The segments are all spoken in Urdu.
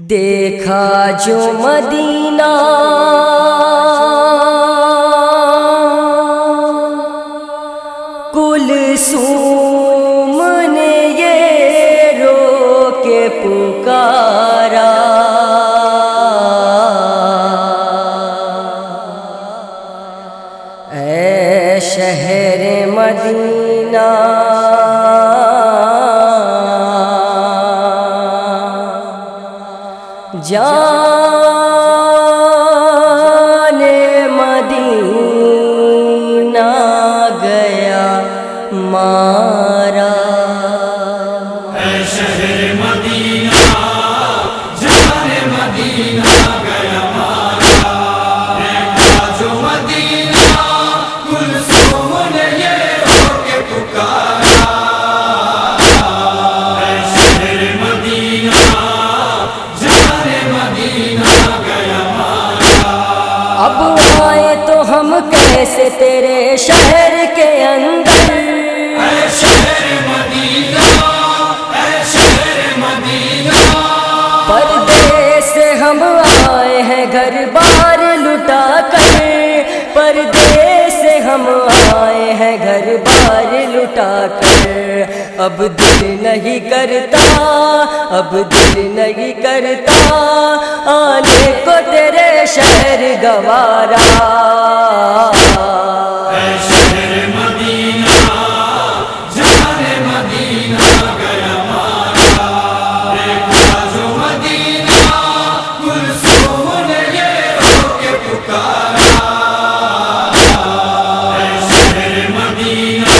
دیکھا جو مدینہ کلثوم نے یہ رو کے پکارا، اے شہر مدینہ جان مدینہ گیا مارا، اے شہر مدینہ جان مدینہ گیا مارا، دیکھا جو مدینہ کلثوم نے یہ رو کے پکارا، اے شہر مدینہ اب آئے تو ہم کیسے تیرے شہر کے اندر، اے شہر مدینہ اے شہر مدینہ، پردے سے ہم آئے ہیں گھر بار لٹا کر، پردے سے ہم آئے ہیں گھر بار لٹا کر، اب دل نہیں کرتا، اب دل نہیں کرتا آنے کو تیرے شہر گوارا، اے شہر مدینہ جان مدینہ گیا مارا، دیکھا جو مدینہ کلثوم نے یہ رو کے پکارا، اے شہر مدینہ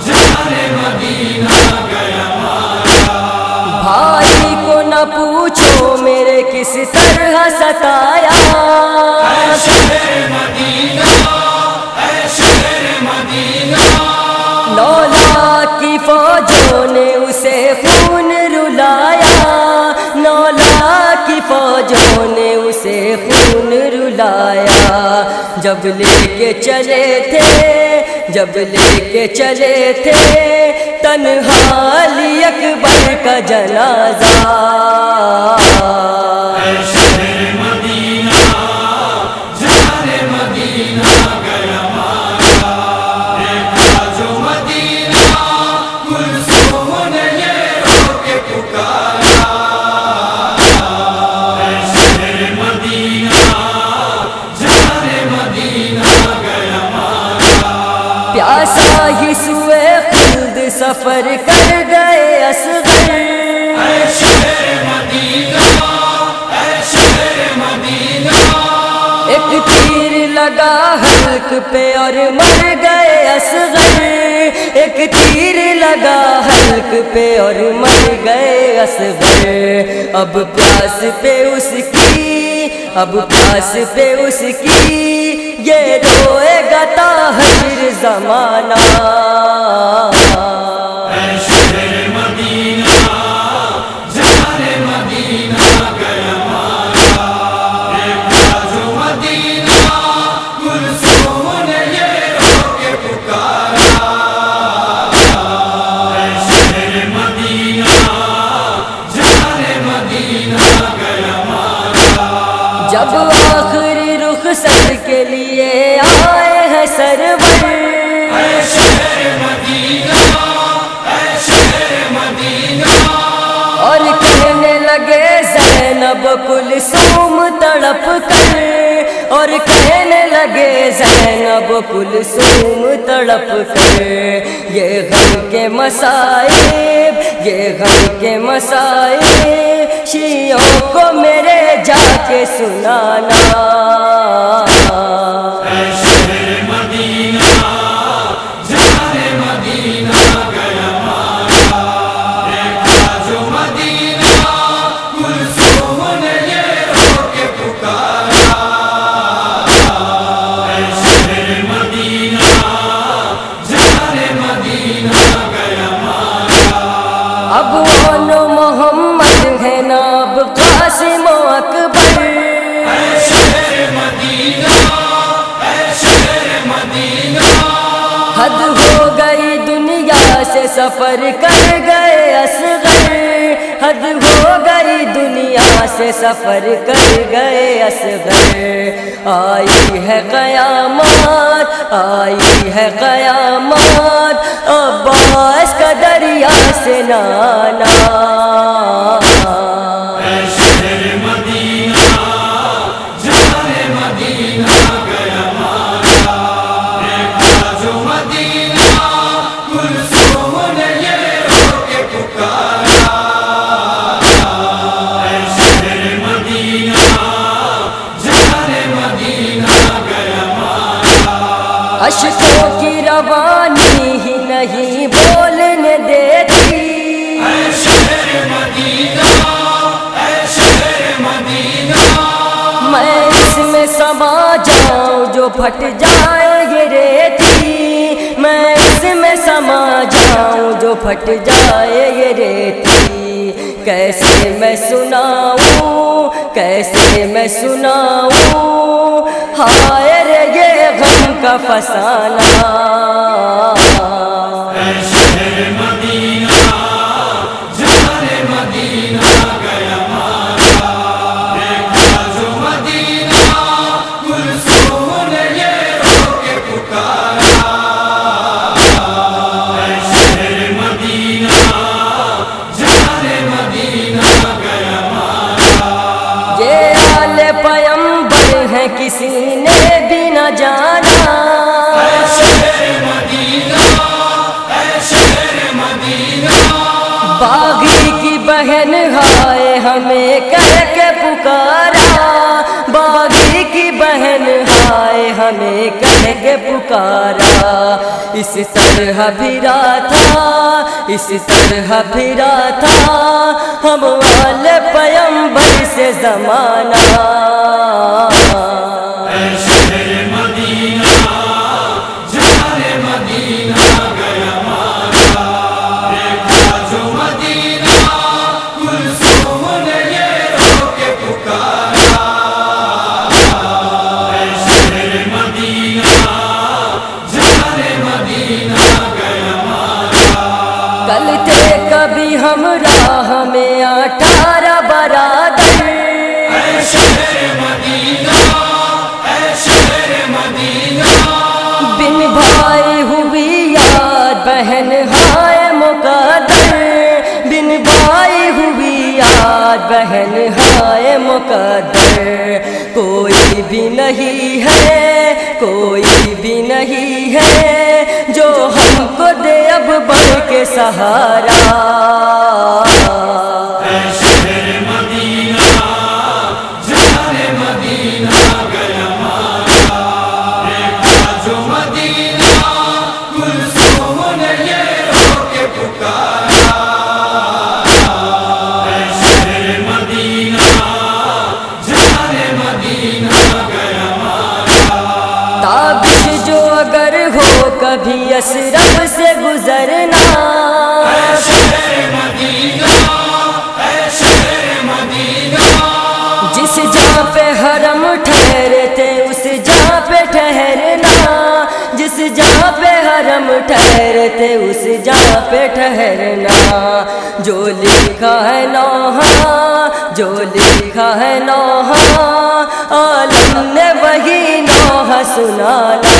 جان مدینہ گیا مارا، بھائی کو نہ پوچھو میرے کس طرح ستایا، اے شہر مدینہ اے شہر مدینہ، 9 لاکھ کی فوجوں نے اسے خون رلایا، 9 لاکھ کی فوجوں نے اسے خون رلایا، جب لے کے چلے تھے، جب لے کے چلے تھے تنہا علی اکبر کا جنازہ، اے شہر مدینہ جان مدینہ گیا مارا، دیکھا جو مدینہ کلثوم نے یہ رو کے پکارا، اے شہر مدینہ جان مدینہ گیا مارا، پیاسا ہی سوئے خلد سفر کر گئے اصغر، اے شہر مدینہ اے شہر مدینہ، ایک تیر لگا حلق پہ اور مر گئے اصغر، ایک تیر لگا حلق پہ اور مر گئے اصغر، اب پیاس پہ اس کی، اب پیاس پہ اس کی یہ روئے گا طاہر زمانہ، اے شہر مدینہ جان مدینہ گیا مارا، دیکھا جو مدینہ کلثوم نے یہ رو کے پکارا، اے شہر مدینہ جان مدینہ گیا مارا، جب آخری رخصت کے لیے آئے ہیں سرور، اے شہر مدینہ اے شہر مدینہ، اور کہنے لگے زینب کلثوم تڑپ کر، اور کہنے لگے زینب کلثوم تڑپ کر، یہ غم کے مصائب، یہ غم کے مصائب شیعوں کو میرے جا کے سنانا، اے شہر مدینہ جان مدینہ گیا مارا، دیکھا جو مدینہ کلثوم نے یہ رو کے پکارا، اے شہر مدینہ جان مدینہ گیا مارا، اب آن محمد ہے نا اب قاسم و اکبر، اے شہر مدینہ اے شہر مدینہ، حد ہو گئی دنیا سے سفر کر گئے اصغر، حد ہو گئی دنیا سے سفر کر گئے اصغر، آئی ہے قیامت، آئی ہے قیامت، عباس کا دریا سے نانا۔ اے شہر مدینہ جان مدینہ گیا مارا، دیکھا جو مدینہ کلثوم نے یہ رو کے پکارا۔ اے شہر مدینہ جان مدینہ گیا مارا، اشکوں کی روانی ہی نہیں بولنے دیتی، اے شہر مدینہ اے شہر مدینہ، میں اس میں سما جاؤں جو پھٹ جائے یہ ریتی، میں اس میں سما جاؤں جو پھٹ جائے یہ ریتی، کیسے میں سناؤں کیسے میں سناؤں ہائے رے یہ غم کا فسانہ۔ اے شہر مدینہ جان مدینہ گیا مارا، دیکھا جو مدینہ کلثوم نے یہ رو کے پکارا۔ اے شہر مدینہ جان مدینہ گیا مارا، یہ آل پیمبر ہے کسی نے بھی نہ جانا، اے شہر مدینہ اے شہر مدینہ، باغی کی بہن ہائے ہمیں کہہ کے پکارا، باغی کی بہن ہائے ہمیں کہہ کے پکارا، اس طرح پھرا تھا اس طرح پھرا تھا ہم والے پیمبر سے زمانہ۔ اے شہر مدینہ جان مدینہ گیا مارا، دیکھا جو مدینہ کلثوم نے یہ رو کے پکارا۔ اے شہر مدینہ جان مدینہ گیا مارا، کل تھے کبھی ہمراہ میں 18 برادر، اے شہر مدینہ اے شہر مدینہ، بن بھائی ہوئی یاد بہن ہائے مقدر، بن بھائی ہوئی یاد بہن ہائے مقدر، کوئی بھی نہیں ہے کوئی بھی نہیں ہے جو ہم کو دے اب بڑھ کے سہارا۔ اے شہر مدینہ جان مدینہ گیا مارا، دیکھا جو مدینہ کلثوم نے یہ رو کے پکارا۔ اے شہر مدینہ جان مدینہ گیا مارا، تابش جو اگر ہو کبھی اشرف سے گزرنا، اے شہر مدینہ اے شہر مدینہ، جس جہاں پہ حرم ٹھہرے تھے اس جہاں پہ ٹھہرنا، جس جہاں پہ حرم ٹھہرے تھے اس جہاں پہ ٹھہرنا، جو لکھا ہے نوحہ جو لکھا ہے نوحہ عالم نے وہی نوحہ سنانا۔